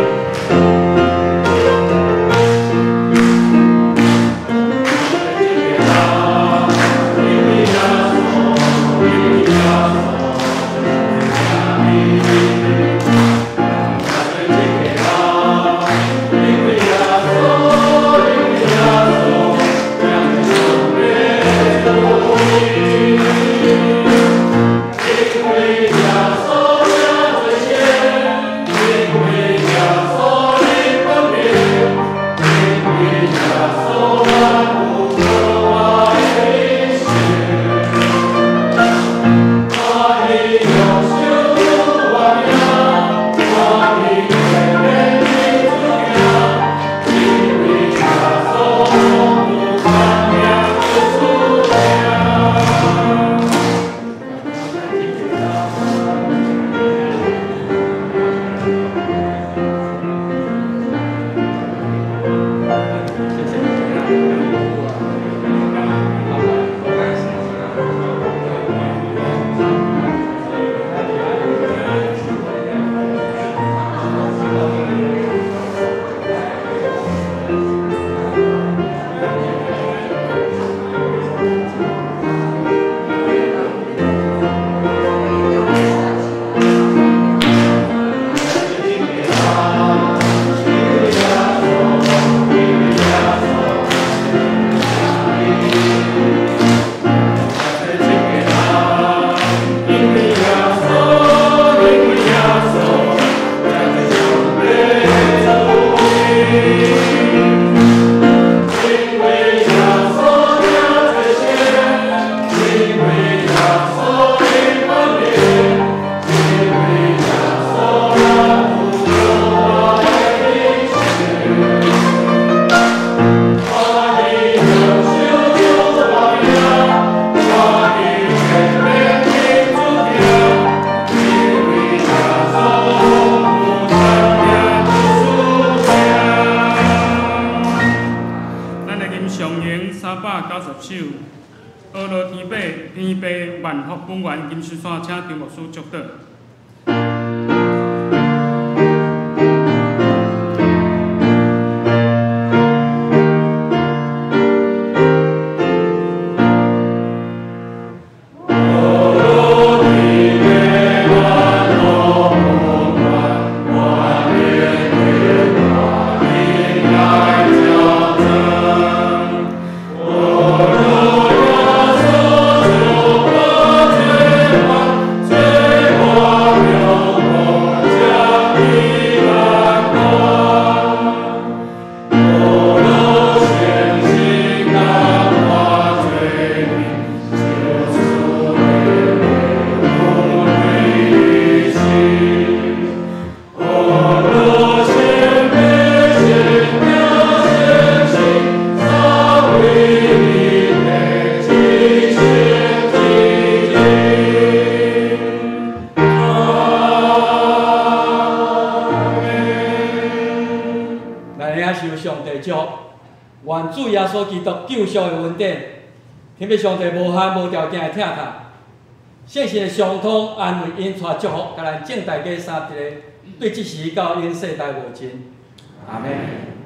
阿罗天父万福本源金丝线，请张牧师祝祷。愿主耶稣基督救赎的恩典，天父上帝无限无条件的疼痛，圣神的相通安慰因带祝福，甲咱正大家三一个，对即时到因世代无尽。阿门。